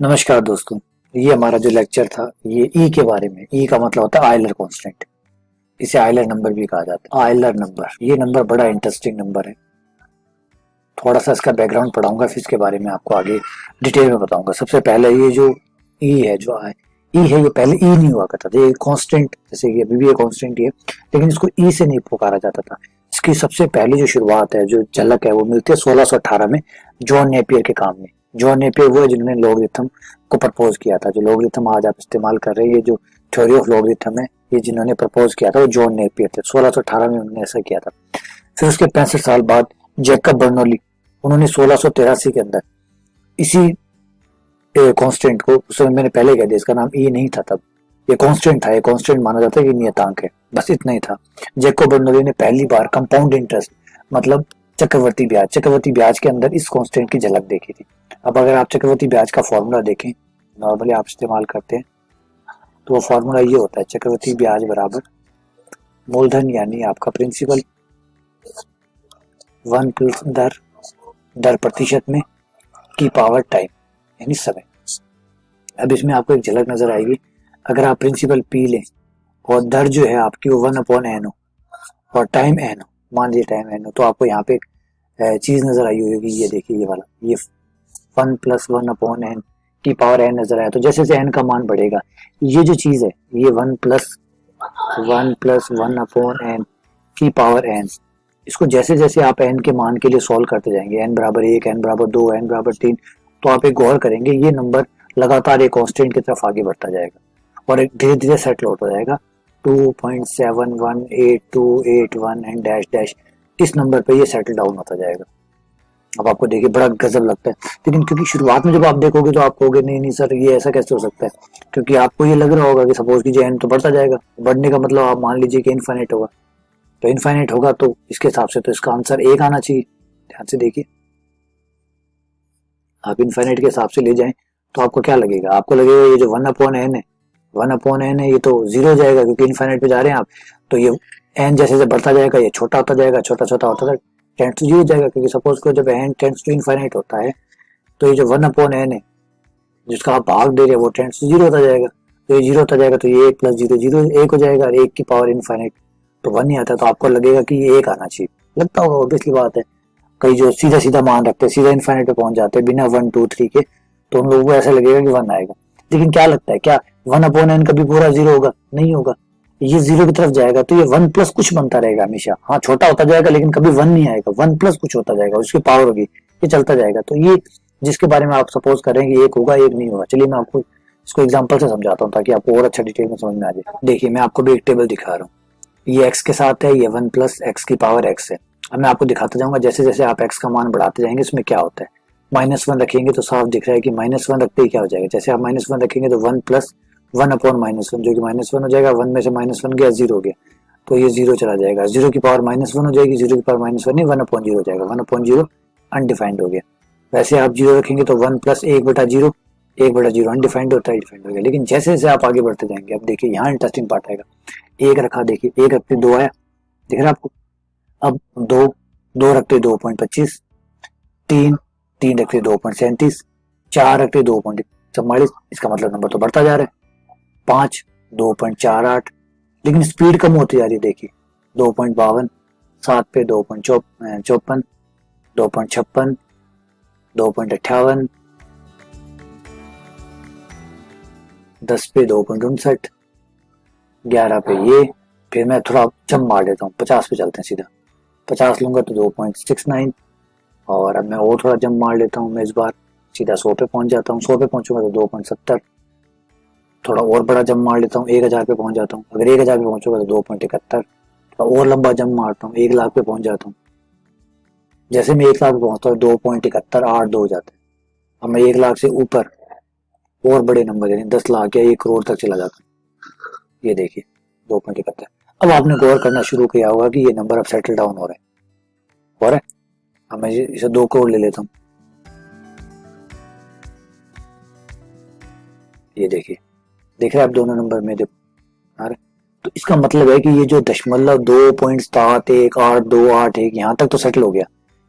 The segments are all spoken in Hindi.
नमस्कार दोस्तों। ये हमारा जो लेक्चर था ये ई के बारे में। ई का मतलब होता है आयलर कांस्टेंट। इसे आयलर नंबर भी कहा जाता है। आयलर नंबर, ये नंबर बड़ा इंटरेस्टिंग नंबर है। थोड़ा सा इसका बैकग्राउंड पढ़ाऊंगा, फिर इसके बारे में आपको आगे डिटेल में बताऊंगा। सबसे पहले ये जो ई है, जो ई है, ये पहले ई नहीं हुआ करता था। ये कांस्टेंट, जैसे कि अभी भी ये कांस्टेंट ही है, लेकिन इसको ई से नहीं पुकारा जाता था। इसकी सबसे पहली जो शुरुआत है, जो झलक है, वो मिलती है 1618 में जॉन नेपियर के काम में। जॉन नेपियर वो है जिन्होंने लॉगरिथम को प्रपोज किया था। जो लॉगरिथम आज आप इस्तेमाल कर रहे हैं, ये जो थ्योरी ऑफ लॉगरिथम है, ये जिन्होंने प्रपोज किया था वो जॉन नेपियर थे। 1618 में उन्होंने ऐसा किया था। फिर उसके 65 साल बाद जैकब बर्नौली, उन्होंने 1683 के अंदर इसी कांस्टेंट को, उस समय मैंने पहले कह दिया इसका नाम ई नहीं था तब, ये कांस्टेंट था। ये कांस्टेंट माना जाता है कि नियतांक है, बस इतना ही था। जैकब बर्नौली ने पहली बार कंपाउंड इंटरेस्ट, मतलब चक्रवर्ती ब्याज के अंदर इस कांस्टेंट की झलक देखी थी। अब अगर आप चक्रवर्ती ब्याज का फॉर्मूला देखें, नॉर्मली आप इस्तेमाल करते हैं, तो वो फॉर्मूला ये होता है, चक्रवर्ती ब्याज बराबर मूलधन यानी आपका प्रिंसिपल 1 प्लस दर प्रतिशत में की पावर टाइम यानी समय। अब इसमें आपको एक झलक नजर आएगी। अगर आप प्रिंसिपल पी लें और दर जो है आपकी वो 1/n हो और टाइम n हो, मान लीजिए टाइम n हो, तो आपको यहाँ पे एक चीज नजर आई होगी। ये देखिए, ये वाला, ये 1 प्लस 1/n की पावर n नजर आया। तो जैसे जैसे n का मान बढ़ेगा, ये जो चीज है, ये 1 प्लस 1/n की पावर n, इसको जैसे जैसे आप n के मान के लिए सॉल्व करते जाएंगे, n बराबर 1, n बराबर 2, n बराबर 3, तो आप एक गौर करेंगे, ये नंबर लगातार एक कांस्टेंट की तरफ आगे बढ़ता जाएगा और एक धीरे धीरे सेटल होता जाएगा 2.71828 एंड डैश डैश, इस नंबर पे ये सेटल डाउन होता जाएगा। अब आपको देखिए बड़ा गजब लगता है, लेकिन क्योंकि शुरुआत में जब आप देखोगे तो आप कहोगे नहीं नहीं सर, ये ऐसा कैसे हो सकता है, क्योंकि आपको ये लग रहा होगा कि सपोज कीजिए n तो बढ़ता जाएगा। बढ़ने का मतलब आप मान लीजिए कि इनफाइनाइट होगा, तो इनफाइनाइट होगा तो इसके हिसाब से तो इसका आंसर 1 आना चाहिए। ध्यान से देखिए, आप इनफाइनाइट के हिसाब से ले जाएं तो आपको क्या लगेगा, आपको लगेगा ये जो 1/n है, 1/n है, ये तो 0 हो जाएगा, क्योंकि इनफाइनाइट पे जा रहे हैं आप। तो ये n जैसे जैसे बढ़ता जाएगा ये छोटा होता जाएगा, छोटा छोटा होता टेंस टू 0 हो जाएगा, क्योंकि सपोज को जब n टेंस टू इनफाइनाइट होता है तो ये जो 1/n है जिसका आप भाग दे रहे हैं वो टेंस टू 0 होता जाएगा। तो ये 0 होता जाएगा, तो ये 1 प्लस 0 0 1 हो जाएगा, और 1 की पावर इनफाइनाइट तो 1 ही आता है। तो आपको लगेगा कि ये 1 आना चाहिए, लगता होगा, ऑब्वियसली बात है। कई जो सीधा सीधा मान रखते हैं, सीधा इनफाइनाइट पे पहुंच जाते हैं बिना 1 2 3 के, तो उन लोगों को ऐसा लगेगा कि 1 आएगा। लेकिन क्या लगता है, क्या 1/n कभी पूरा 0 होगा? नहीं होगा, ये 0 की तरफ जाएगा तो ये 1 प्लस कुछ बनता रहेगा हमेशा। हाँ, छोटा होता जाएगा लेकिन कभी 1 नहीं आएगा, 1 प्लस कुछ होता जाएगा, उसकी पावर होगी, ये चलता जाएगा। तो ये जिसके बारे में आप सपोज करें कि 1 होगा 1 नहीं होगा, चलिए मैं आपको इसको एग्जाम्पल से समझाता हूँ ताकि आपको और अच्छा डिटेल में समझ में आ जाए। देखिए, मैं आपको भी एक टेबल दिखा रहा हूँ, ये x के साथ है, ये 1 प्लस x की पावर x है। अब मैं आपको दिखाता जाऊंगा जैसे जैसे आप x का मान बढ़ाते जाएंगे इसमें क्या होता है। -1 रखेंगे तो साफ दिख रहा है कि -1 रखते ही क्या हो जाएगा, जैसे आप -1 रखेंगे तो 1 प्लस 1/-1 जो कि -1 हो जाएगा, 1 में से -1 गया 0 हो गया, तो ये 0 चला जाएगा, 0 की पावर -1 हो जाएगी, 0 की पावर -1 नहीं 1/0 हो जाएगा, 1/0 अनडिफाइंड हो गया। वैसे आप 0 रखेंगे तो 1 प्लस 1/0, 1/0 अनडिफाइंड होता है, डिफाइंड हो गया। लेकिन जैसे जैसे आप आगे बढ़ते जाएंगे, अब देखिए यहाँ इंटरेस्टिंग पार्ट आएगा। 1 रखा, देखिए 1 रखते 2 आया, दिख रहा है आपको। अब 2 रखते 2.25, 3 रखते 2.37, 4 रखते 2.44, इसका मतलब नंबर तो बढ़ता जा रहा है। 5 2.48, लेकिन स्पीड कम होती जा रही है, देखिए 2.52, 7 पे 2.54, 2.56, 2.58, 10 पे 2.59, 11 पे ये, फिर मैं थोड़ा जम मार देता हूँ, 50 पे चलते हैं सीधा, 50 लूंगा तो 2.69, और अब मैं और थोड़ा जम मार लेता हूँ, मैं इस बार सीधा 100 पे पहुंच जाता हूँ, 100 पे पहुंचूंगा तो 2.70, थोड़ा और बड़ा जम मार लेता हूँ, 1000 पे पहुंच जाता हूँ, अगर 1000 पे पहुंचूंगा तो 2.71, थोड़ा और लंबा जम मारता हूँ, 1 लाख पे पहुंच जाता हूँ। जैसे मैं 1 लाख पे पहुंचता हूँ 2.7182 हो जाते हैं। अब मैं 1 लाख से ऊपर और बड़े नंबर यानी 10 लाख या 1 करोड़ तक चला जाता हूँ। ये देखिए 2.71। अब आपने गौर करना शुरू किया होगा कि ये नंबर अब सेटल डाउन हो रहा है। अब मैं इसे 2 करोड़ ले लेता हूँ, ये देखिए, देख रहे हैं आप दोनों नंबर में देखो आ रहे। तो इसका मतलब है कि ये जो 0.2718281 यहाँ तक तो सेटल हो गया,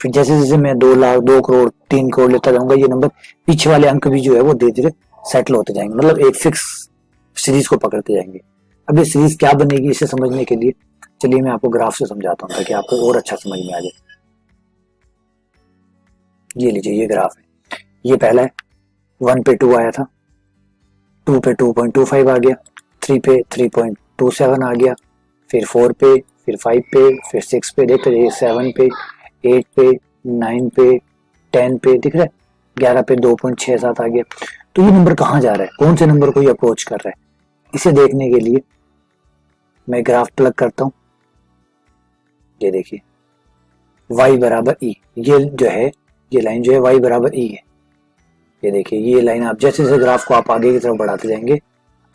फिर जैसे जैसे मैं 2 लाख 2 करोड़ 3 करोड़ लेता जाऊंगा, ये नंबर पीछे वाले अंक भी जो है वो धीरे धीरे सेटल होते जाएंगे, मतलब एक फिक्स सीरीज को पकड़ते जाएंगे। अब ये सीरीज क्या बनेगी इसे समझने के लिए चलिए मैं आपको ग्राफ से समझाता हूँ ताकि आपको और अच्छा समझ में आ जाए। ये लीजिए ये ग्राफ है, ये पहला है 1 पे 2 आया था, 2 पे 2.25 आ गया, 3 पे 3.27 आ गया, फिर 4 पे, फिर 5 पे, फिर 6 पे, देखते रहिए 7 पे, 8 पे, 9 पे, 10 पे, दिख रहा है 11 पे 2.67 आ गया। तो ये नंबर कहाँ जा रहा है, कौन से नंबर को ये अप्रोच कर रहा है, इसे देखने के लिए मैं ग्राफ प्लग करता हूँ। ये देखिए y बराबर ई, ये जो है ये लाइन जो है y बराबर ई है। ये देखिए ये लाइन आप जैसे जैसे ग्राफ को आप आगे की तरफ बढ़ाते जाएंगे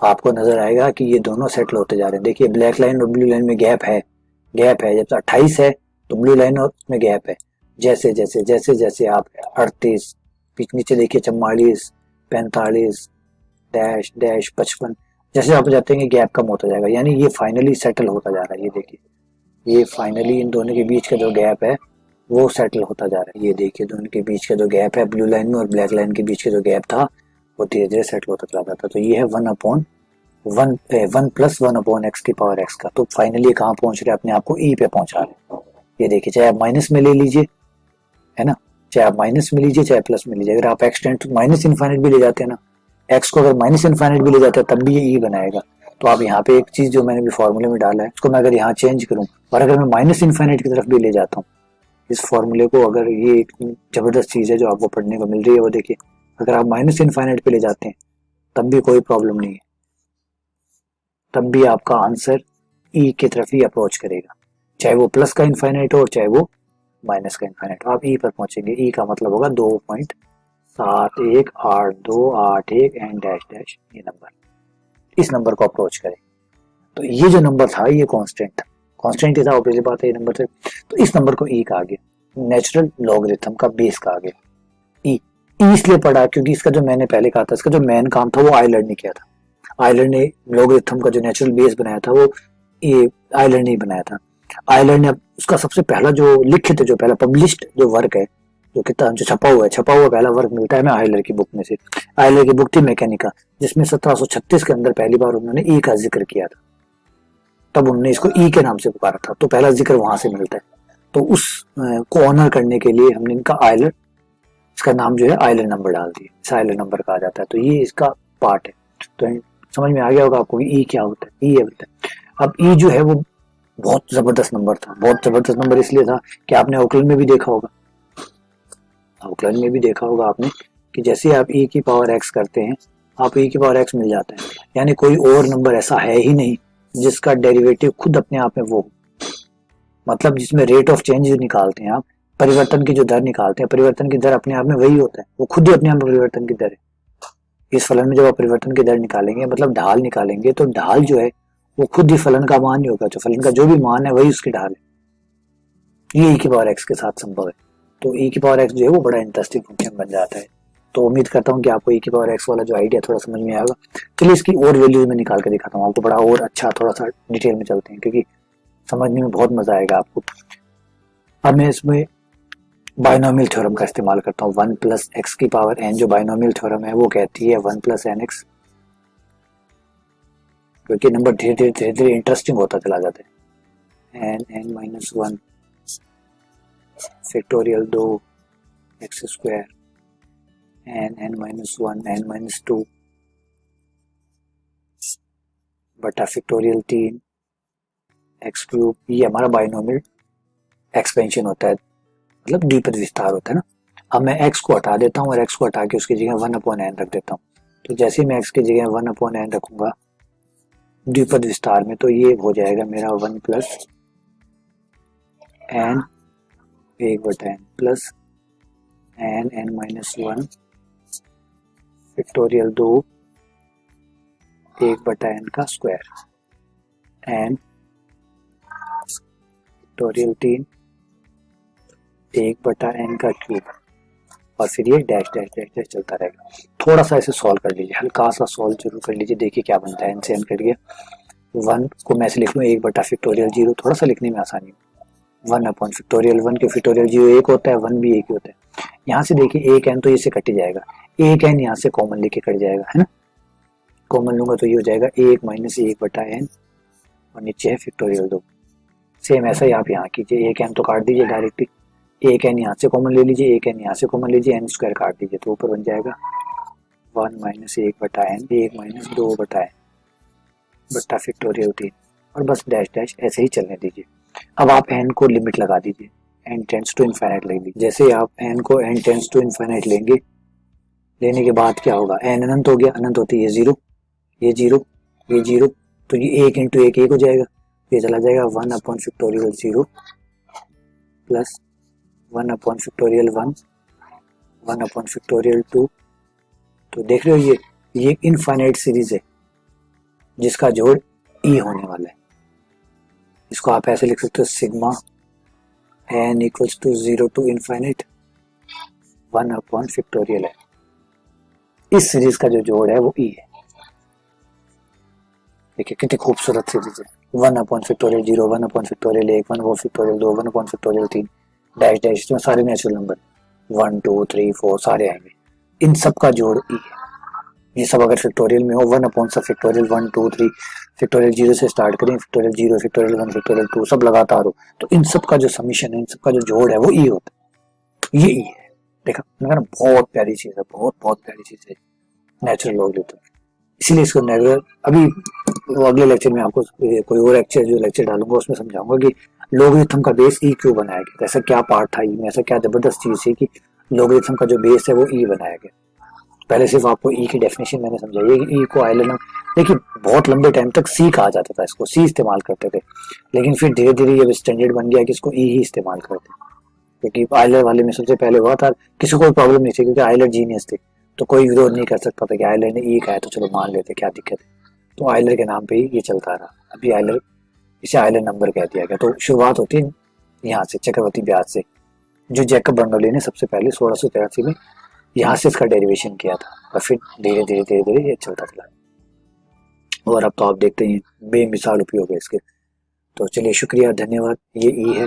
आपको नजर आएगा कि ये दोनों सेटल होते जा रहे हैं। देखिए ब्लैक लाइन और ब्लू लाइन में गैप है, जब 28 है तो ब्लू लाइन और में गैप है। जैसे जैसे जैसे जैसे आप 38 नीचे देखिए 44 45 डैश डैश 55 जैसे आप जाते हैं गैप कम होता जाएगा, यानी ये फाइनली सेटल होता जा रहा है। ये देखिए ये फाइनली इन दोनों के बीच का जो गैप है वो सेटल होता जा रहा है। ये देखिए दोनों के बीच का जो गैप है ब्लू लाइन में और ब्लैक लाइन के बीच का जो गैप था वो धीरे धीरे सेटल होता चला जाता। तो ये है 1 प्लस 1/x की पावर x का। तो फाइनली कहाँ पहुंच रहे हैं, अपने आप को ई पे पहुंचा रहे। ये देखिए चाहे आप माइनस में ले लीजिए, है ना, चाहे आप माइनस में लीजिए चाहे प्लस में लीजिए, अगर आप x tend to minus infinite भी ले जाते हैं ना, x को अगर माइनस इनफाइनाइट भी ले जाते हैं तब भी ये ई बनाएगा। तो आप यहाँ पे एक चीज जो मैंने भी फॉर्मूले में डाला है उसको मैं अगर यहाँ चेंज करूँ और अगर मैं माइनस इनफाइनाइट की तरफ भी ले जाता हूँ इस फॉर्मूले को, अगर ये एक जबरदस्त चीज है जो आपको पढ़ने को मिल रही है वो देखिए, अगर आप माइनस इनफाइनाइट पे ले जाते हैं तब भी कोई प्रॉब्लम नहीं है, तब भी आपका आंसर ई की तरफ ही अप्रोच करेगा, चाहे वो प्लस का इनफाइनाइट हो और चाहे वो माइनस का इनफाइनाइट हो, आप ई पर पहुंचेंगे। ई का मतलब होगा 2.718281 एंड डैश डैश ये नंबर, इस नंबर को अप्रोच करें। तो ये जो नंबर था ये कांस्टेंट था, कांस्टेंट ही था ऑब्वियसली बात है ये नंबर से, तो इस नंबर को ई कहा गया, नेचुरल लॉगरिथम का बेस कहा गया। ई इसलिए पढ़ा क्योंकि इसका जो मैंने पहले कहा था इसका जो मेन काम था वो आयलर ने किया था। आयलर ने लॉगरिथम का जो नेचुरल बेस बनाया था वो ये आयलर ने ही बनाया था। आयलर ने उसका सबसे पहला जो लिखित जो पहला पब्लिश्ड जो वर्क है, जो किताब जो छपा हुआ पहला वर्क मिलता है हमें आयलर की बुक में से। आयलर की बुक थी मैकेनिका, जिसमें 1736 के अंदर पहली बार उन्होंने ई का जिक्र किया था, तब उन्होंने इसको ई के नाम से पुकारा था, तो पहला जिक्र वहां से मिलता है। तो उस को ऑनर करने के लिए हमने इनका आयलर, इसका नाम जो है आयलर नंबर डाल दिया, इस आयलर नंबर कहा जाता है। तो ये इसका पार्ट है, तो समझ में आ गया होगा आपको ई क्या होता है, ई होता है। अब ई जो है वो बहुत जबरदस्त नंबर था, बहुत जबरदस्त नंबर इसलिए था कि आपने औकलन में भी देखा होगा, औकलन में भी देखा होगा आपने कि जैसे आप ई की पावर एक्स करते हैं आप ई की पावर एक्स मिल जाता है, यानी कोई और नंबर ऐसा है ही नहीं जिसका डेरिवेटिव खुद अपने आप में वो, मतलब जिसमें रेट ऑफ चेंज निकालते हैं आप, परिवर्तन की जो दर निकालते हैं, परिवर्तन की दर अपने आप में वही होता है, वो खुद ही अपने आप में परिवर्तन की दर है। इस फलन में जब आप परिवर्तन की दर निकालेंगे मतलब ढाल निकालेंगे तो ढाल जो है वो खुद ही फलन का मान ही होगा, जो फलन का जो भी मान है वही उसकी ढाल है। ये ई की पावर एक्स के साथ संभव है। तो ई की पावर एक्स जो है वो बड़ा इंटरेस्टिंग फंक्शन बन जाता है। तो उम्मीद करता हूँ कि आपको ई की पावर एक्स वाला जो आइडिया थोड़ा समझ में आएगा। चलिए इसकी और वैल्यूज में निकाल के दिखाता हूँ आपको, बड़ा और अच्छा थोड़ा सा डिटेल में चलते हैं क्योंकि समझने में बहुत मजा आएगा आपको। अब मैं इसमें बाइनोमियल थ्योरम का इस्तेमाल करता हूँ। 1 प्लस एक्स की पावर एन जो बाइनोमियल थ्योरम है वो कहती है 1 प्लस एन एक्स, क्योंकि नंबर धीरे धीरे इंटरेस्टिंग होता चला जाता है। N minus 1 factorial 2 x square n minus 1 n minus 2 बटा फैक्टोरियल 3 एक्स क्यूब। ये हमारा बाइनोमियल एक्सपेंशन होता है, मतलब द्विपद विस्तार होता है ना। अब मैं x को हटा देता हूँ और x को हटा के उसकी जगह 1/n रख देता हूँ। तो जैसे ही मैं x की जगह 1/n रखूंगा द्विपद विस्तार में तो ये हो जाएगा मेरा 1 plus n 1/n plus n minus 1 factorial 2 1/n का स्क्वायर n फैक्टोरियल 3 1/n का क्यूब, और फिर ये डैश डैश डैश डैश चलता रहेगा। थोड़ा सा इसे सॉल्व कर लीजिए, हल्का सा सॉल्व जरूर कर लीजिए, देखिए क्या बनता है। n से n करिए, 1 को मैं ऐसे लिख लूँ 1 बटा फैक्टोरियल 0, थोड़ा सा लिखने में आसानी हो, 1 अपॉन फैक्टोरियल 1 के फैक्टोरियल 0 1 होता है, 1 भी 1 ही होता है। यहाँ से देखिए एक एन तो इससे कट ही जाएगा, एक एन यहाँ से कॉमन लेके कट जाएगा, है ना। कॉमन लूंगा तो ये हो जाएगा 1 माइनस 1 बटा एन और नीचे है फैक्टोरियल 2। सेम ऐसा ही आप यहाँ कीजिए, एक एन तो काट दीजिए डायरेक्टली, एक एन यहाँ से कॉमन ले लीजिए, एक एन यहाँ से कॉमन लीजिए, एन स्क्वायर काट दीजिए तो ऊपर बन जाएगा 1 माइनस 1 बटा एन, 1 माइनस 2 बटा एन बटा फैक्टोरियल 3 और बस डैश डैश ऐसे ही चलने दीजिए। अब आप एन को लिमिट लगा दीजिए, एन टेंड्स टू इनफाइनाइट ले लीजिए। जैसे आप एन को एन टेंड्स टू इनफाइनाइट लेंगे, लेने के बाद क्या होगा, एन अनंत हो गया, अनंत होती है जीरो, ये जीरो, ये जीरो, तो ये एक इंटू एक हो जाएगा, ये चला जाएगा 1 upon factorial 0 plus 1 upon factorial 1, 1 upon factorial 2। तो देख रहे हो ये इनफाइनाइट सीरीज है जिसका जोड़ ई होने वाला है। इसको आप ऐसे लिख सकते हो sigma n equals to 0 to infinite 1 upon factorial है। इस सीरीज का जो जोड़ है वो ई है। देखिए कितनी खूबसूरत सीरीज है, 1 upon factorial 0, 1 upon factorial 1, 1 upon factorial 2, 1 upon factorial 3, dash dash, इसमें सारे नेचुरल नंबर 1 2 3 4 सारे आएंगे, इन सब का जोड़ ई है। ये सब अगर फैक्टोरियल में हो 1 अपॉन सब फैक्टोरियल 1 2 3 फैक्टोरियल 0 से स्टार्ट करें, फैक्टोरियल 0 फैक्टोरियल 1 फैक्टोरियल 2 सब लगातार हो, तो इन सब का जो समीशन है, इन सब का जो जोड़ है वो ई होता है। ये ई है, देखा मैंने कहा बहुत प्यारी चीज है, बहुत बहुत प्यारी चीज है नेचुरल लॉगरिथम। इसीलिए इसको नेचुरल, अभी अगले लेक्चर में आपको कोई और लेक्चर जो लेक्चर डालूंगा उसमें समझाऊंगा कि लॉगरिथम का बेस ई क्यों बनाया गया, ऐसा क्या पार्ट था ई में, ऐसा क्या जबरदस्त चीज है कि लॉगरिथम का जो बेस है वो ई बनाया गया। पहले सिर्फ आपको ई की डेफिनेशन मैंने समझाई है कि ई को आइलर, देखिए बहुत लंबे टाइम तक सी कहा जाता था, इसको सी इस्तेमाल करते थे, लेकिन फिर धीरे धीरे ये स्टैंडर्ड बन गया कि इसको ई ही इस्तेमाल करते हैं, क्योंकि आइलर वाले में सबसे पहले हुआ था, किसी को कोई प्रॉब्लम नहीं थी क्योंकि आइलर जीनियस थे, तो कोई विरोध नहीं कर सकता था कि आइलर ने ई कहा है तो चलो मान लेते, क्या दिक्कत है। तो आइलर के नाम पे ही ये चलता रहा, अभी आइलर, इसे आइलर नंबर कह दिया गया। तो शुरुआत होती है यहाँ से चक्रवर्ती ब्याज से, जो जैकब बर्नौली ने सबसे पहले 1683 में यहाँ से इसका डेरिवेशन किया था, और फिर धीरे धीरे धीरे धीरे ये चलता चला, और अब तो आप देखते हैं बेमिसाल उपयोग है इसके। तो चलिए शुक्रिया, धन्यवाद। ये ई है,